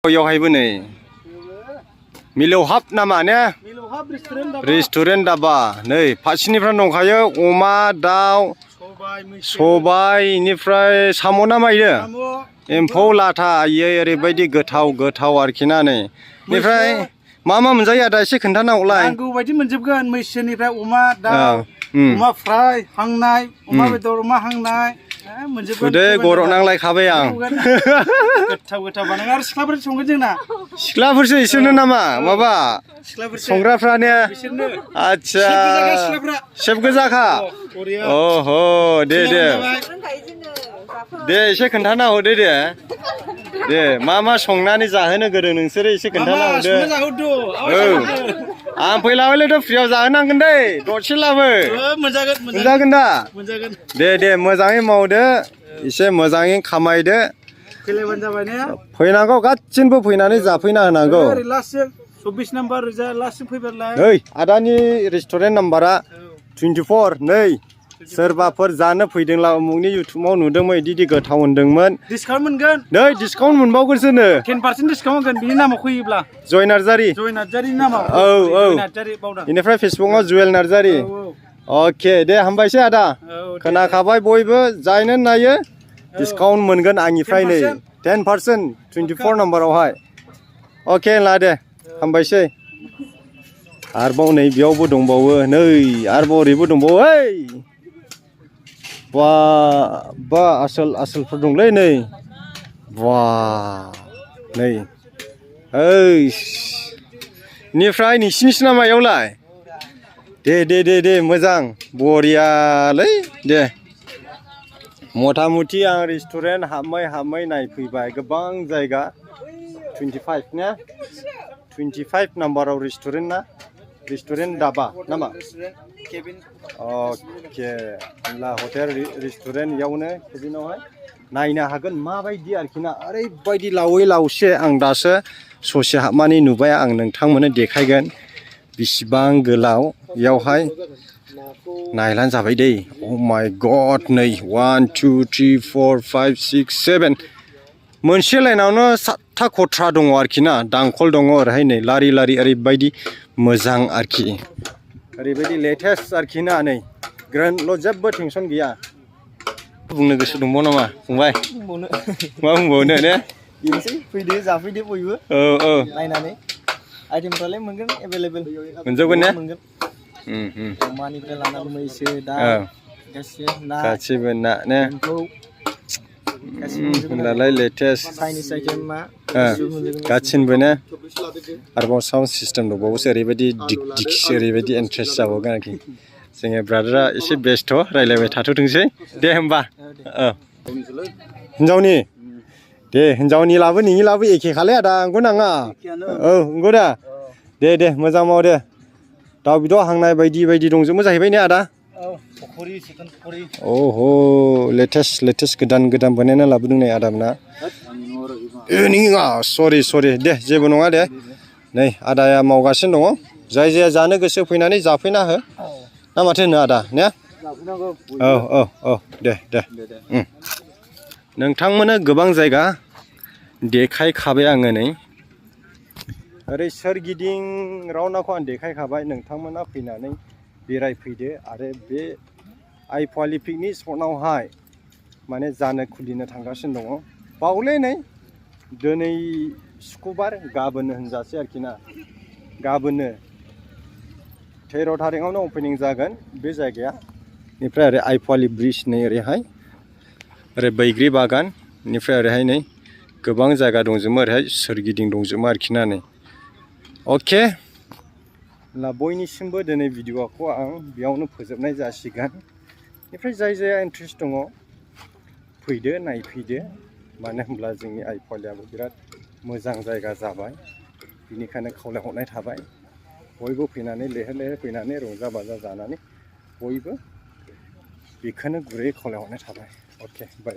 बेयावहायबो नै मिलौहाब नामा ने रेस्टुरेन्ट दाबा नै फारसेनिफ्राय दंखायो अमा दाउ सबाय इनिफ्राय साम' ना मायो एम्फौ लाथा आयै ओरैबायदि गोथाव गोथाव आरोखि ना नै बेनिफ्राय मा मोनजायो आदा एसे खोन्थानांगौलाय नांगौ बायदि मोनजोबगोन मैसोनिफ्राय अमा दाउ अमा फ्राय हांनाय अमा बेदर अमा हांनाय मोनजोबगोन उदै गर' नांलायखाबाय आं गोथाव गोथाव बानाय आरो सिख्लाफोर संगोन जोंना सिख्लाफोरसो इसोरनो नामा माबा संग्राफ्रानो आच्छा सेब गोजाखा अह दे एसे खोन्थाना हरदो दे मा संनानै जाहोनो गोरों नोंसोरो एसे खोन्थाना हरदो आं फैलाबायलायथ' फ्रियाव जाहोनांगोन दै दसेलाबो मोनजागोन दा दे मोजाङै मावदो एसे मोजाङै खामायदो फैनांगौ गासिनबो फैनानै जाफैना होनांगौ 24 नाम्बार लास्ट फैबालाय नै आदानि रेस्टुरेन्ट नाम्बारा 24 नै सोरबाफोर जानो फैदोंला उमुगनि इउटुबाव नुदोंमोन बिदि गोथाव होनदोंमोन डिसकाउन्ट मोनगोन नै डिसकाउन्ट मोनबावगोनसोनो 10% डिसकाउन्ट होगोन बिनि नामाव फैयोब्ला जय नार्जारि नामाव बेनिफ्राय फेसबुकआव जुवेल नार्जारि अके दे हामबायसै आदा खोनाखाबाय बयबो जायनो नायो डिसकाउन्ट मोनगोन आंनिफ्राय नै 10% 24 नाम्बारावहाय अके ला दे हामबायसै आरोबाव नै बेयावबो दंबावो नै आरोबाव ओरैबो दंबावो ओइ बा आसोलफोर दंलै नै बा नै ओइ बेनिफ्राय नोंसिनिसो नामा इयावलाय दे मोजां बरियालै दे मथा मथि आं रेस्टुरेन्ट हाबै नायफैबाय गोबां जायगा 25 ने 25 नाम्बाराव रेस्टुरेन्ट दाबा नामा अके होमब्ला हटेल रेस्टुरेन्ट इयावनो केबिनावहाय नायनो हागोन माबायदि आरोखि ना ओरैबायदि लावै लावसे आं दासो ससे हाबनानै नुबाय आं नोंथांमोननो देखायगोन बिसिबां गोलाव इयावहाय नायलान जाबाय दै अ माय गड नै 1 2 3 4 5 6 7 मोनसे लाइनावनो 7था खथ्रा दङ आरोखि ना दांखल दङ ओरैहाय नै लारि ओरैबायदि मोजां आरोखि ओरैबायदि लेटेस्ट आरोखि ना नै ग्रेन्डल' जेबो टेनसन गैया बुंनो गोसो दंबावो नामा फंबाय मा बुंबावनो ने बेनोसै फैदो जाफैदो बयबो औ नायनानै आइटेमफ्रालाय मोनगोन एभेलेबेल मोनजोबगोन ने अमानिफ्राय लानानै मैसो दाउ गासिबो ना ने होनब्लालाय लेटेस्ट चाइनिस आइटेमा गासिनबो ने आरोबाव साउन्ड सिस्टेम दंबावोसो ओरैबायदि दिक्स ओरैबायदि इन्ट्रेस्ट जाबावगोन आरोखि जोङो ब्रादारा एसे बेस्थ' रायज्लायबाय थाथ'थोंसै दे होमबा हिन्जावनि दे हिन्जावनि लाबो नोंनि लाबो एखे खालाय आदा नंगौ नाङा नंगौ दा दे मोजां माव दे दाउ बेदर हांनाय बायदि दंजोबो जाहैबाय ने आदा अह लेटेस्ट गोदान बानायना लाबोदों नै आदामोना नङा सरि दे जेबो नङा दे नै आदाया मावगासिनो दङ जाय जाया जानो गोसो फैनानै जाफैना हो ना माथो होनो आदा ने औ दे नोंथांमोननो गोबां जायगा देखायखाबाय आङो नै ओरै सोरगिदिं राउन्डखौ आं देखायखाबाय नोंथांमोना फैनानै बेरायफैदो आरो बे आइ फवालि पिकनिक स्पटआवहाय माने जानो खुलिनो थांगासिनो दङ बावलै नै दिनै सुक्रुबार गाबोन होनजासै आरोखि ना गाबोननो 13 थारिखआवनो अपेनिं जागोन बे जायगाया बेनिफ्राय ओरै आइ फवालि ब्रिज नै ओरैहाय ओरै बैग्रि बागान बेनिफ्राय ओरैहाय नै गोबां जायगा दंजोबो ओरैहाय सोरगिदिं दंजोबो आरोखि ना नै अके होनब्ला बयनिसिमबो दिनै भिडिअखौ आं बेयावनो फोजोबनाय जासिगोन बेनिफ्राय जाय जाया इन्ट्रेस्ट दङ फैदो नायफैदो मानो होनब्ला जोंनि आइ फवालियाबो बिराद मोजां जायगा जाबाय बेनिखायनो खावलायहरनाय थाबाय बयबो फैनानै लैहोर फैनानै रंजा बाजा जानानै बयबो बेखौनो गुरै खावलायहरनाय थाबाय अके बाय